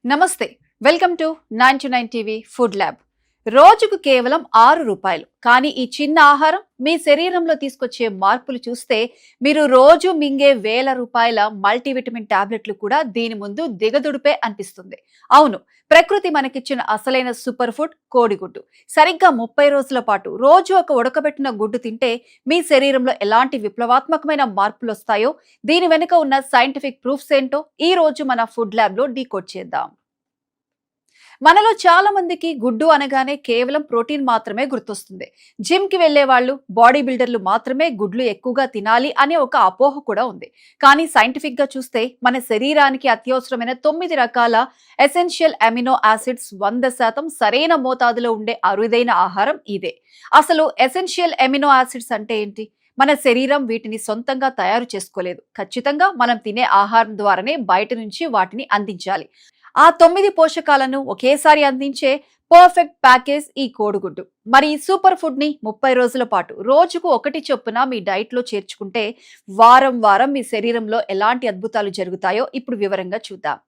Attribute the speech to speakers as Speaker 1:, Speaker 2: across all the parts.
Speaker 1: నమస్తే, welcome to 99 TV food lab. రోజుకు కేవలం 6 రూపాయలు, కానీ ఈ చిన్న ఆహారం మీ శరీరంలో తీసుకొచ్చే మార్పులు చూస్తే మీరు రోజు మింగే వేల రూపాయల మల్టీవిటమిన్ టాబ్లెట్లు కూడా దీని ముందు దిగదుడిపే అనిపిస్తుంది. అవును, ప్రకృతి మనకిచ్చిన అసలైన సూపర్ ఫుడ్ కోడిగుడ్డు. సరిగ్గా 30 రోజుల పాటు రోజు ఒక ఉడకబెట్టిన గుడ్డు తింటే మీ శరీరంలో ఎలాంటి విప్లవాత్మకమైన మార్పులు వస్తాయో, దీని వెనుక ఉన్న సైంటిఫిక్ ప్రూఫ్స్ ఏంటో ఈ రోజు మన ఫుడ్ ల్యాబ్ లో డీకోడ్ చేద్దాం. మనలో చాలా మందికి గుడ్డు అనగానే కేవలం ప్రోటీన్ మాత్రమే గుర్తొస్తుంది. జిమ్ కి వెళ్లే వాళ్ళు, బాడీ బిల్డర్లు మాత్రమే గుడ్లు ఎక్కువగా తినాలి అనే ఒక అపోహ కూడా ఉంది. కానీ సైంటిఫిక్ గా చూస్తే మన శరీరానికి అత్యవసరమైన 9 రకాల ఎసెన్షియల్ అమినో యాసిడ్స్ 100% సరైన మోతాదులో ఉండే అరుదైన ఆహారం ఇదే. అసలు ఎసెన్షియల్ అమినో యాసిడ్స్ అంటే ఏంటి? మన శరీరం వీటిని సొంతంగా తయారు చేసుకోలేదు. ఖచ్చితంగా మనం తినే ఆహారం ద్వారానే బయట నుంచి వాటిని అందించాలి. ఆ 9 పోషకాలను ఒకేసారి అందించే పర్ఫెక్ట్ ప్యాకేజ్ ఈ కోడిగుడ్డు. మరి ఈ సూపర్ ఫుడ్ ని 30 రోజుల పాటు రోజుకు 1 చొప్పున మీ డైట్ లో చేర్చుకుంటే వారం వారం మీ శరీరంలో ఎలాంటి అద్భుతాలు జరుగుతాయో ఇప్పుడు వివరంగా చూద్దాం.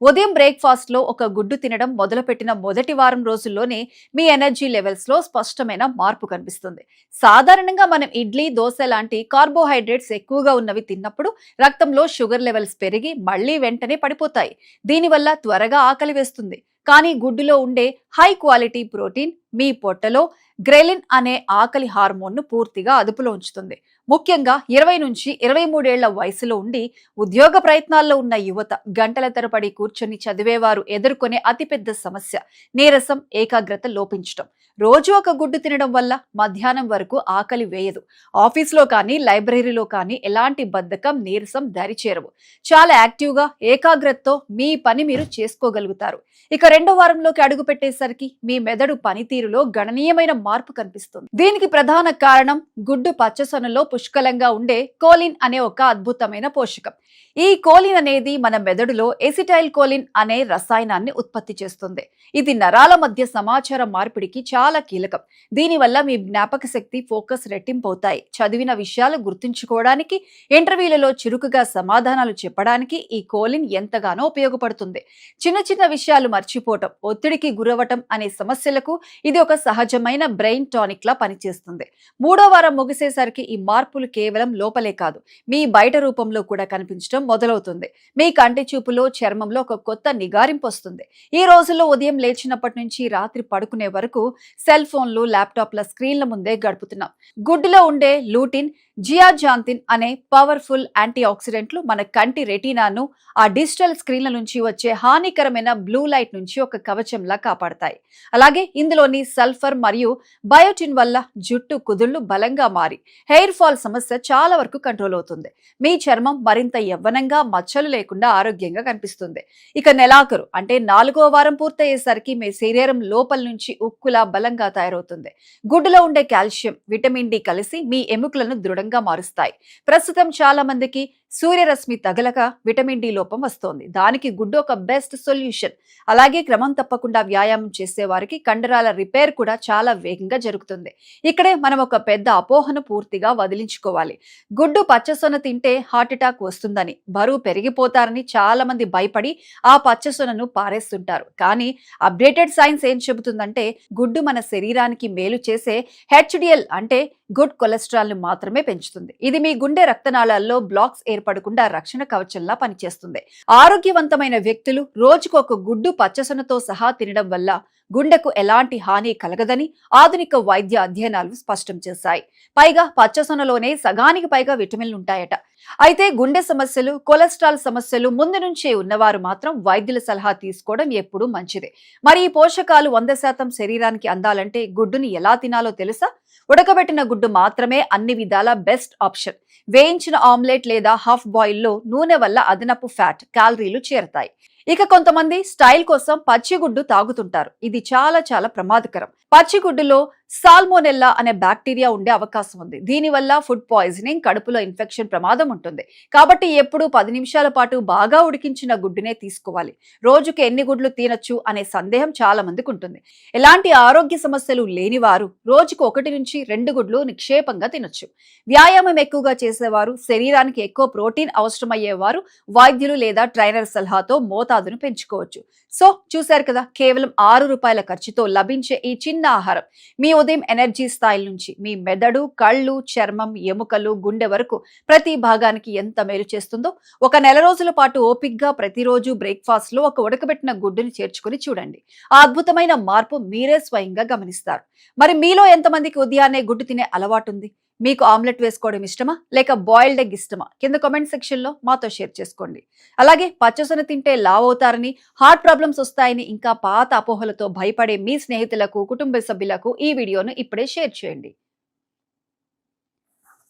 Speaker 1: ఉదయం బ్రేక్ఫాస్ట్ లో ఒక గుడ్డు తినడం మొదలుపెట్టిన మొదటి వారం రోజుల్లోనే మీ ఎనర్జీ లెవెల్స్ లో స్పష్టమైన మార్పు కనిపిస్తుంది. సాధారణంగా మనం ఇడ్లీ, దోశ లాంటి కార్బోహైడ్రేట్స్ ఎక్కువగా ఉన్నవి తిన్నప్పుడు రక్తంలో షుగర్ లెవెల్స్ పెరిగి మళ్లీ వెంటనే పడిపోతాయి. దీనివల్ల త్వరగా ఆకలి వేస్తుంది. కానీ గుడ్డులో ఉండే హై క్వాలిటీ ప్రోటీన్ మీ పొట్టలో గ్రెలిన్ అనే ఆకలి హార్మోన్ ను పూర్తిగా అదుపులో ఉంచుతుంది. ముఖ్యంగా 20 నుంచి 23 ఏళ్ల వయసులో ఉండి ఉద్యోగ ప్రయత్నాల్లో ఉన్న యువత, గంటల తరబడి కూర్చొని చదివేవారు ఎదుర్కొనే అతిపెద్ద సమస్య నీరసం, ఏకాగ్రత లోపించడం. రోజు ఒక గుడ్డు తినడం వల్ల మధ్యాహ్నం వరకు ఆకలి వేయదు. ఆఫీస్లో కానీ లైబ్రరీలో కానీ ఎలాంటి బద్ధకం, నీరసం దరిచేరవు. చాలా యాక్టివ్గా, ఏకాగ్రతతో మీ పని మీరు చేసుకోగలుగుతారు. ఇక 2వ వారంలోకి అడుగు పెట్టేసరికి మీ మెదడు పనితీరులో గణనీయమైన మార్పు కనిపిస్తుంది. దీనికి ప్రధాన కారణం గుడ్డు పచ్చసొనలో పుష్కలంగా ఉండే కోలిన్ అనే ఒక అద్భుతమైన పోషకం. ఈ కోలిన్ అనేది మన మెదడులో ఎసిటైల్ కోలిన్ అనే రసాయనాన్ని ఉత్పత్తి చేస్తుంది. ఇది నరాల మధ్య సమాచార మార్పిడికి చాలా కీలకం. దీనివల్ల మీ జ్ఞాపక శక్తి, ఫోకస్ రెట్టింపు అవుతాయి. చదివిన విషయాలు గుర్తుంచుకోవడానికి, ఇంటర్వ్యూలలో చురుకుగా సమాధానాలు చెప్పడానికి ఈ కోలిన్ ఎంతగానో ఉపయోగపడుతుంది. చిన్న చిన్న విషయాలు మర్చిపోవటం, ఒత్తిడికి గురవటం అనే సమస్యలకు ఇది ఒక సహజమైన బ్రెయిన్ టానిక్ లా పనిచేస్తుంది. 3వ వారం ముగిసేసరికి ఈ మార్పులు కేవలం లోపలే కాదు, మీ బయట రూపంలో కూడా కనిపించడం మొదలవుతుంది. మీ కంటి చూపులో, చర్మంలో ఒక కొత్త నిగారింపు వస్తుంది. ఈ రోజుల్లో ఉదయం లేచినప్పటి నుంచి రాత్రి పడుకునే వరకు సెల్ ఫోన్లు, ల్యాప్టాప్ల స్క్రీన్ల ముందే గడుపుతున్నాం. గుడ్డులో ఉండే లూటిన్, జియాజాంతిన్ అనే పవర్ఫుల్ యాంటీ ఆక్సిడెంట్లు మన కంటి రెటీనాను ఆ డిజిటల్ స్క్రీన్ల నుంచి వచ్చే హానికరమైన బ్లూ లైట్ నుంచి ఒక కవచంలా కాపాడతాయి. అలాగే ఇందులోని సల్ఫర్ మరియు బయోటిన్ వల్ల జుట్టు కుదుళ్లు బలంగా మారి హెయిర్ ఫాల్ సమస్య చాలా వరకు కంట్రోల్ అవుతుంది. మీ చర్మం మరింత యవ్వనంగా, మచ్చలు లేకుండా ఆరోగ్యంగా కనిపిస్తుంది. ఇక నెలాఖరు అంటే 4వ వారం పూర్తయ్యేసరికి మీ శరీరం లోపల నుంచి ఉక్కులా బలంగా తయారవుతుంది. గుడ్డులో ఉండే కాల్షియం, విటమిన్ డి కలిసి మీ ఎముకలను దృఢంగా మారుస్తాయి. ప్రస్తుతం చాలా మందికి సూర్యరశ్మి తగలక విటమిన్ డి లోపం వస్తోంది. దానికి గుడ్డు ఒక బెస్ట్ సొల్యూషన్. అలాగే క్రమం తప్పకుండా వ్యాయామం చేసే వారికి కండరాల రిపేర్ కూడా చాలా వేగంగా జరుగుతుంది. ఇక్కడే మనం ఒక పెద్ద అపోహను పూర్తిగా వదిలించుకోవాలి. గుడ్డు పచ్చసొన తింటే హార్ట్ అటాక్ వస్తుందని, బరువు పెరిగిపోతారని చాలా మంది భయపడి ఆ పచ్చసొనను పారేస్తుంటారు. కానీ అప్డేటెడ్ సైన్స్ ఏం చెబుతుందంటే గుడ్డు మన శరీరానికి మేలు చేసే హెచ్డిఎల్ అంటే గుడ్ కొలెస్ట్రాల్ ను మాత్రమే పెంచుతుంది. ఇది మీ గుండె రక్తనాళాల్లో బ్లాక్స్ ఏర్పడకుండా రక్షణ కవచంలా పనిచేస్తుంది. ఆరోగ్యవంతమైన వ్యక్తులు రోజుకు ఒక గుడ్డు పచ్చసొనతో సహా తినడం వల్ల గుండెకు ఎలాంటి హాని కలగదని ఆధునిక వైద్య అధ్యయనాలు స్పష్టం చేశాయి. పైగా పచ్చసొనలోనే సగానికి పైగా విటమిన్లు ఉంటాయట. అయితే గుండె సమస్యలు, కొలెస్ట్రాల్ సమస్యలు ముందు నుంచే ఉన్నవారు మాత్రం వైద్యుల సలహా తీసుకోవడం ఎప్పుడూ మంచిదే. మరి ఈ పోషకాలు 100% శరీరానికి అందాలంటే గుడ్డుని ఎలా తినాలో తెలుసా? ఉడకబెట్టిన గుడ్డు మాత్రమే అన్ని విధాల బెస్ట్ ఆప్షన్. వేయించిన ఆమ్లెట్ లేదా హాఫ్ బాయిల్ లో నూనె వల్ల అదనపు ఫ్యాట్, క్యాలరీలు చేరతాయి. ఇక కొంతమంది స్టైల్ కోసం పచ్చిగుడ్డు తాగుతుంటారు. ఇది చాలా చాలా ప్రమాదకరం. పచ్చిగుడ్డులో సాల్మోనెల్లా అనే బ్యాక్టీరియా ఉండే అవకాశం ఉంది. దీనివల్ల ఫుడ్ పాయిజనింగ్, కడుపులో ఇన్ఫెక్షన్ ప్రమాదం ఉంటుంది. కాబట్టి ఎప్పుడు 10 నిమిషాల పాటు బాగా ఉడికించిన గుడ్డునే తీసుకోవాలి. రోజుకి ఎన్ని గుడ్లు తినొచ్చు అనే సందేహం చాలా మందికి ఉంటుంది. ఎలాంటి ఆరోగ్య సమస్యలు లేని వారు రోజుకు 1 నుంచి 2 గుడ్లు నిక్షేపంగా తినొచ్చు. వ్యాయామం ఎక్కువగా చేసేవారు, శరీరానికి ఎక్కువ ప్రోటీన్ అవసరమయ్యేవారు వైద్యులు లేదా ట్రైనర్ సలహాతో మోతాదును పెంచుకోవచ్చు. సో చూశారు కదా, కేవలం 6 రూపాయల ఖర్చుతో లభించే ఈ చిన్న ఆహారం మీ ఉదయం ఎనర్జీ స్థాయిల నుంచి మీ మెదడు, కళ్ళు, చర్మం, ఎముకలు, గుండె వరకు ప్రతి భాగానికి ఎంత మేలు చేస్తుందో ఒక నెల రోజుల పాటు ఓపిగ్గా ప్రతిరోజు బ్రేక్ఫాస్ట్ లో ఒక ఉడకబెట్టిన గుడ్డుని చేర్చుకుని చూడండి. ఆ అద్భుతమైన మార్పు మీరే స్వయంగా గమనిస్తారు. మరి మీలో ఎంతమందికి ఉదయాన్నే గుడ్డు తినే అలవాటు ఉంది? మీకు ఆమ్లెట్ వేసుకోవడం ఇష్టమా లేక బాయిల్డ్ ఎగ్ ఇష్టమా? కింద కామెంట్ సెక్షన్ లో మాతో షేర్ చేసుకోండి. అలాగే పచ్చసొన తింటే లావ్ అవుతారని, హార్ట్ ప్రాబ్లమ్స్ వస్తాయని ఇంకా పాత అపోహలతో భయపడే మీ స్నేహితులకు, కుటుంబ సభ్యులకు ఈ వీడియోను ఇప్పుడే షేర్ చేయండి.